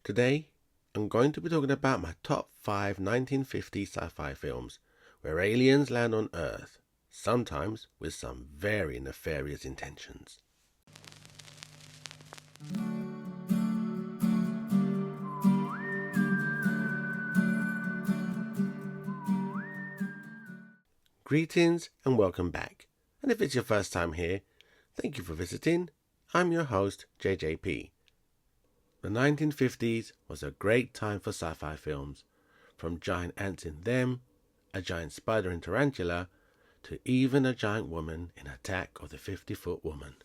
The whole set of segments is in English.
Today, I'm going to be talking about my top 5 1950s sci-fi films where aliens land on Earth, sometimes with some very nefarious intentions. Greetings and welcome back. And if it's your first time here, thank you for visiting. I'm your host, JJP. The 1950s was a great time for sci-fi films, from giant ants in them, a giant spider in Tarantula, to even a giant woman in Attack of the 50-Foot Woman.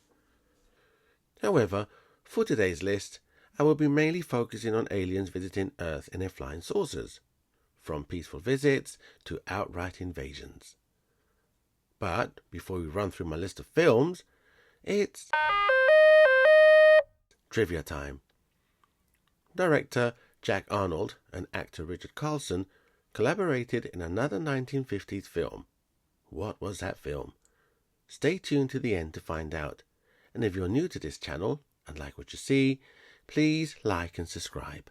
However, for today's list, I will be mainly focusing on aliens visiting Earth in their flying saucers, from peaceful visits to outright invasions. But before we run through my list of films, it's trivia time. Director Jack Arnold and actor Richard Carlson collaborated in another 1950s film. What was that film? Stay tuned to the end to find out. And if you're new to this channel and like what you see, please like and subscribe.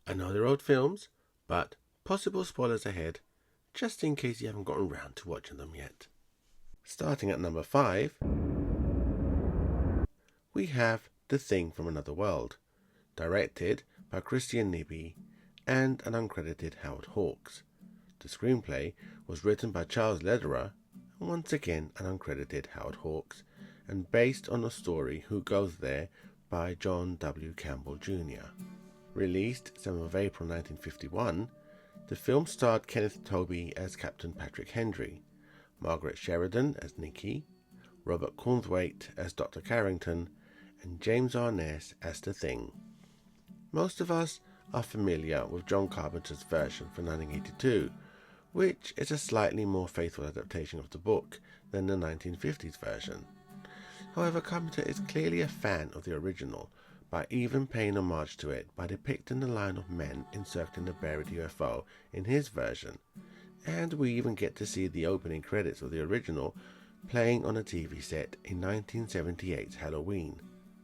I know they're old films, but possible spoilers ahead, just in case you haven't gotten round to watching them yet. Starting at number 5, we have The Thing from Another World, directed by Christian Nibby and an uncredited Howard Hawks. The screenplay was written by Charles Lederer, and once again an uncredited Howard Hawks, and based on a story Who Goes There by John W. Campbell Jr. Released 7th of April 1951, the film starred Kenneth Tobey as Captain Patrick Henry, Margaret Sheridan as Nikki, Robert Cornthwaite as Dr. Carrington, and James Arness as The Thing. Most of us are familiar with John Carpenter's version for 1982, which is a slightly more faithful adaptation of the book than the 1950s version. However, Carpenter is clearly a fan of the original, by even paying homage to it by depicting the line of men encircling the buried UFO in his version, and we even get to see the opening credits of the original playing on a TV set in 1978's Halloween.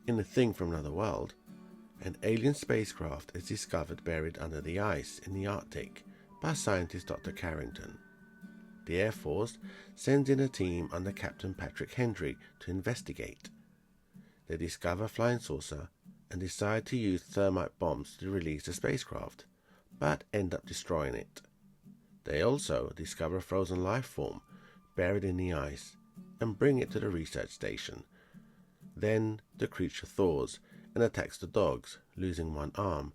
In The Thing from Another World, an alien spacecraft is discovered buried under the ice in the Arctic by scientist Dr. Carrington. The Air Force sends in a team under Captain Patrick Henry to investigate. They discover a flying saucer and decide to use thermite bombs to release the spacecraft, but end up destroying it. They also discover a frozen life form buried in the ice and bring it to the research station. Then the creature thaws and attacks the dogs, losing one arm.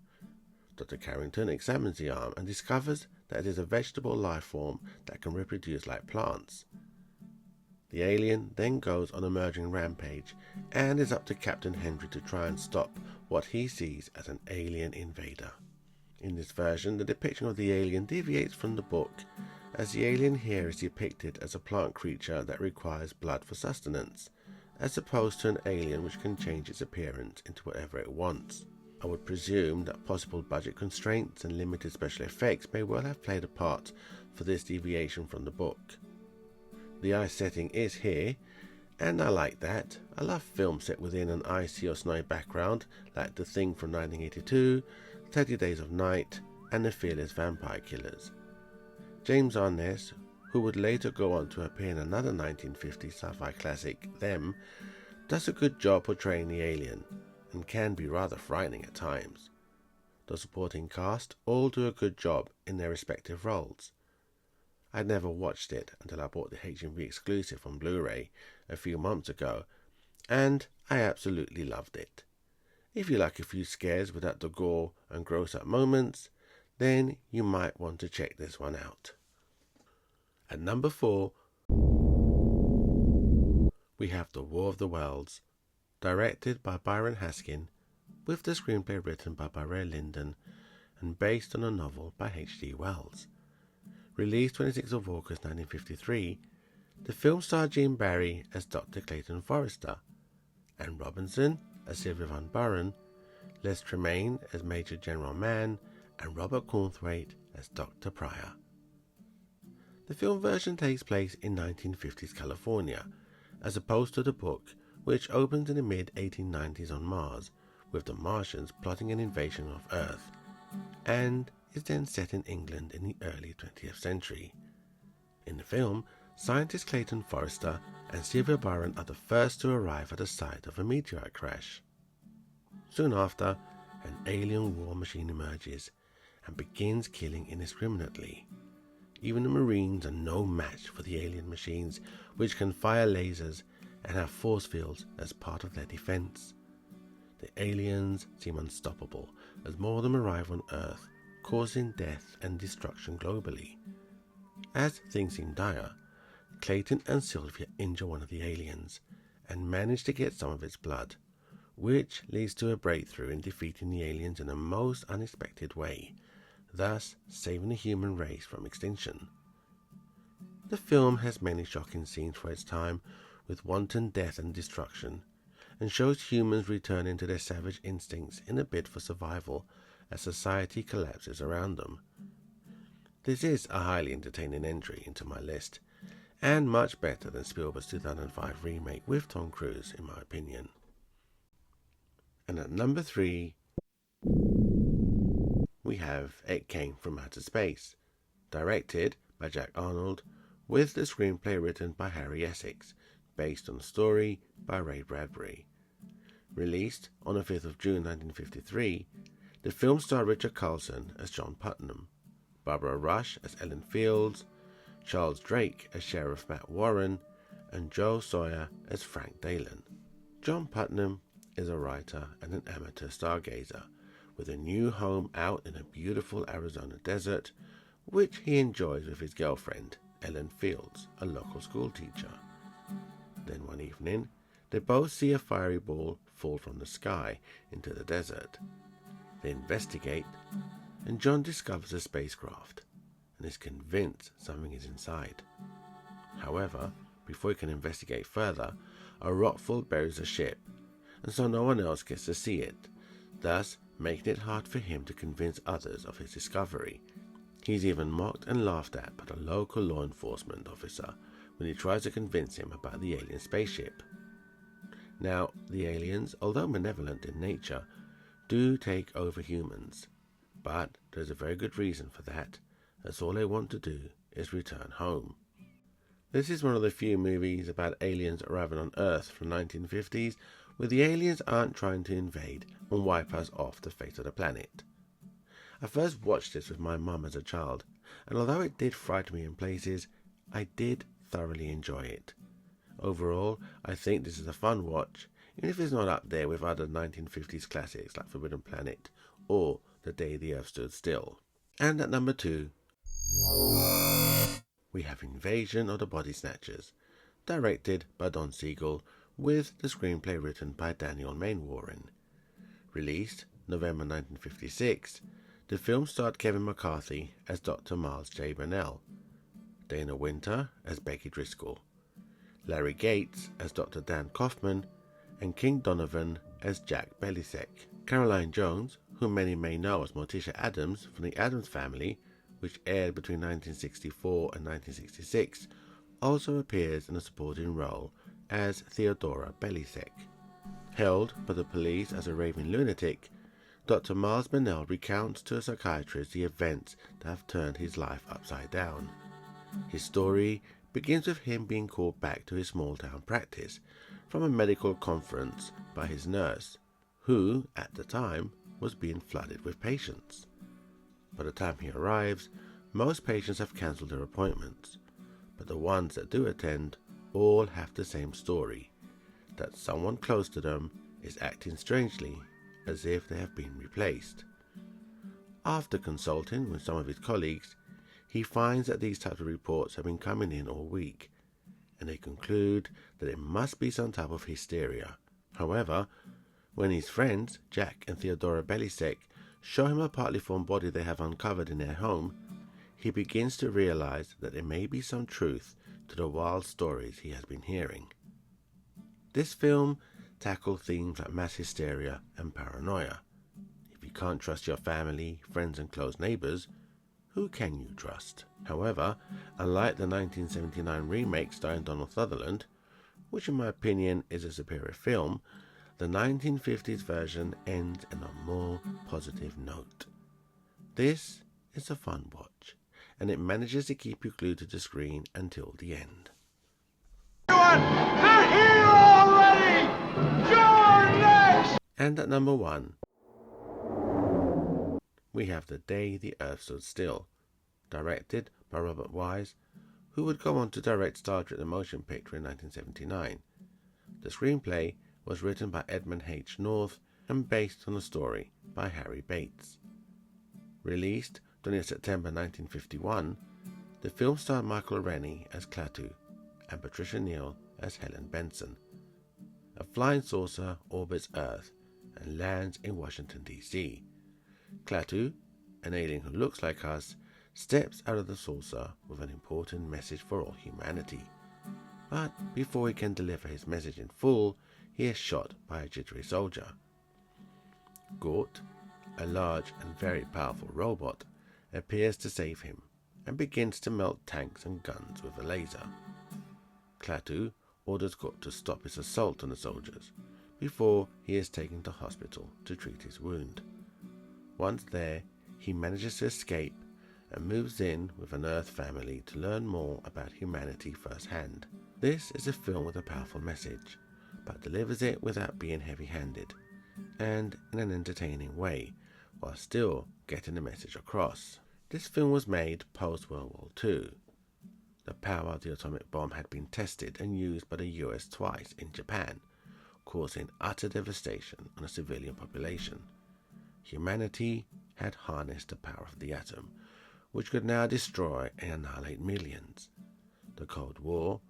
Dr. Carrington examines the arm and discovers that it is a vegetable life form that can reproduce like plants. The alien then goes on a murdering rampage, and it's up to Captain Henry to try and stop what he sees as an alien invader. In this version, the depiction of the alien deviates from the book, as the alien here is depicted as a plant creature that requires blood for sustenance, as opposed to an alien which can change its appearance into whatever it wants. I would presume that possible budget constraints and limited special effects may well have played a part for this deviation from the book. The ice setting is here, and I like that. I love films set within an icy or snowy background like The Thing from 1982, 30 Days of Night, and The Fearless Vampire Killers. James Arness, who would later go on to appear in another 1950s sci-fi classic, Them, does a good job portraying the alien, and can be rather frightening at times. The supporting cast all do a good job in their respective roles. I'd never watched it until I bought the HMV exclusive on Blu-ray a few months ago, and I absolutely loved it. If you like a few scares without the gore and gross-up moments, then you might want to check this one out. At number 4, we have The War of the Worlds, directed by Byron Haskin, with the screenplay written by Barry Lyndon and based on a novel by H.G. Wells. Released 26th of August 1953, the film starred Gene Barry as Dr. Clayton Forrester, Anne Robinson as Sylvia Van Buren, Les Tremayne as Major General Mann, and Robert Cornthwaite as Dr. Pryor. The film version takes place in 1950s California, as opposed to the book, which opens in the mid-1890s on Mars, with the Martians plotting an invasion of Earth, and is then set in England in the early 20th century. In the film, scientist Clayton Forrester and Sylvia Byron are the first to arrive at the site of a meteorite crash. Soon after, an alien war machine emerges and begins killing indiscriminately. Even the Marines are no match for the alien machines, which can fire lasers and have force fields as part of their defense. The aliens seem unstoppable as more of them arrive on Earth, causing death and destruction globally. As things seem dire, Clayton and Sylvia injure one of the aliens and manage to get some of its blood, which leads to a breakthrough in defeating the aliens in a most unexpected way, thus saving the human race from extinction. The film has many shocking scenes for its time, with wanton death and destruction, and shows humans returning to their savage instincts in a bid for survival as society collapses around them. This is a highly entertaining entry into my list, and much better than Spielberg's 2005 remake with Tom Cruise, in my opinion. And at number 3, we have It Came from Outer Space, directed by Jack Arnold, with the screenplay written by Harry Essex, based on a story by Ray Bradbury. Released on the 5th of June 1953, the film starred Richard Carlson as John Putnam, Barbara Rush as Ellen Fields, Charles Drake as Sheriff Matt Warren, and Joe Sawyer as Frank Dalen. John Putnam is a writer and an amateur stargazer, with a new home out in a beautiful Arizona desert, which he enjoys with his girlfriend, Ellen Fields, a local school teacher. Then one evening, they both see a fiery ball fall from the sky into the desert. They investigate, and John discovers a spacecraft and is convinced something is inside. However, before he can investigate further, a rockfall buries the ship, and so no one else gets to see it, thus making it hard for him to convince others of his discovery. He's even mocked and laughed at by the local law enforcement officer when he tries to convince him about the alien spaceship. Now, the aliens, although malevolent in nature, do take over humans, but there's a very good reason for that, as all they want to do is return home. This is one of the few movies about aliens arriving on Earth from the 1950s where the aliens aren't trying to invade and wipe us off the face of the planet. I first watched this with my mum as a child, and although it did frighten me in places, I did thoroughly enjoy it. Overall, I think this is a fun watch, even if it's not up there with other 1950s classics like Forbidden Planet or The Day the Earth Stood Still. And at number 2, we have Invasion of the Body Snatchers, directed by Don Siegel, with the screenplay written by Daniel Mainwaring. Released November 1956, the film starred Kevin McCarthy as Dr. Miles J. Burnell, Dana Winter as Becky Driscoll, Larry Gates as Dr. Dan Kaufman, and King Donovan as Jack Belisek. Caroline Jones, whom many may know as Morticia Addams from The Addams Family, which aired between 1964 and 1966, also appears in a supporting role as Theodora Belisek. Held by the police as a raving lunatic, Dr. Miles Burnell recounts to a psychiatrist the events that have turned his life upside down. His story begins with him being called back to his small-town practice from a medical conference by his nurse, who, at the time, was being flooded with patients. By the time he arrives, most patients have cancelled their appointments, but the ones that do attend all have the same story, that someone close to them is acting strangely, as if they have been replaced. After consulting with some of his colleagues, he finds that these types of reports have been coming in all week, and they conclude that it must be some type of hysteria. However, when his friends, Jack and Theodora Belisek, show him a partly formed body they have uncovered in their home, he begins to realize that there may be some truth to the wild stories he has been hearing. This film tackles themes like mass hysteria and paranoia. If you can't trust your family, friends and close neighbors, who can you trust? However, unlike the 1979 remake starring Donald Sutherland, which in my opinion is a superior film, the 1950s version ends on a more positive note. This is a fun watch, and it manages to keep you glued to the screen until the end. The hero ready! You're next! And at number 1, we have The Day the Earth Stood Still, directed by Robert Wise, who would go on to direct Star Trek the Motion Picture in 1979. The screenplay was written by Edmund H. North and based on a story by Harry Bates. Released 20th September 1951, the film starred Michael Rennie as Klaatu and Patricia Neal as Helen Benson. A flying saucer orbits Earth and lands in Washington, D.C. Klaatu, an alien who looks like us, steps out of the saucer with an important message for all humanity. But before he can deliver his message in full, he is shot by a jittery soldier. Gort, a large and very powerful robot, appears to save him and begins to melt tanks and guns with a laser. Klaatu orders Gort to stop his assault on the soldiers before he is taken to hospital to treat his wound. Once there, he manages to escape and moves in with an Earth family to learn more about humanity firsthand. This is a film with a powerful message, but delivers it without being heavy-handed and in an entertaining way, while still getting the message across. This film was made post-World War II. The power of the atomic bomb had been tested and used by the US twice in Japan, causing utter devastation on a civilian population. Humanity had harnessed the power of the atom, which could now destroy and annihilate millions. The Cold War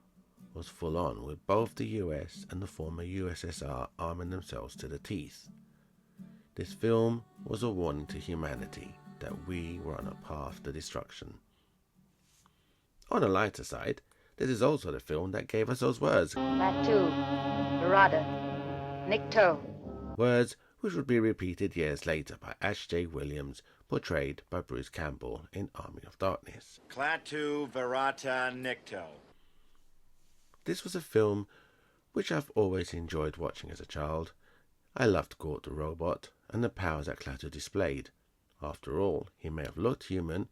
was full on, with both the US and the former USSR arming themselves to the teeth. This film was a warning to humanity that we were on a path to destruction. On a lighter side, this is also the film that gave us those words, Klaatu, Barada, Nikto. Words which would be repeated years later by Ash J. Williams, portrayed by Bruce Campbell in Army of Darkness. Klaatu, Verata, Nikto. This was a film which I've always enjoyed watching as a child. I loved Gort the robot and the powers that Klaatu displayed. After all, he may have looked human,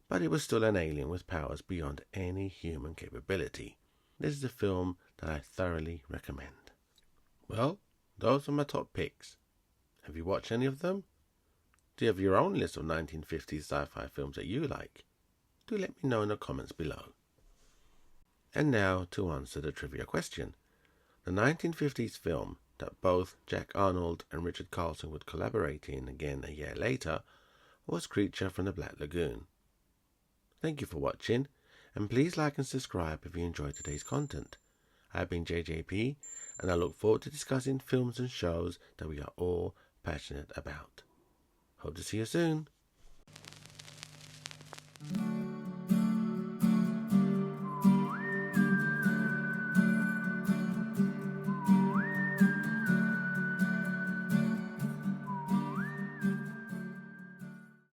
but he was still an alien with powers beyond any human capability. This is a film that I thoroughly recommend. Well, those are my top picks. Have you watched any of them? Do you have your own list of 1950s sci-fi films that you like? Do let me know in the comments below. And now to answer the trivia question. The 1950s film that both Jack Arnold and Richard Carlson would collaborate in again a year later was Creature from the Black Lagoon. Thank you for watching, and please like and subscribe if you enjoyed today's content. I've been JJP, and I look forward to discussing films and shows that we are all passionate about. Hope to see you soon.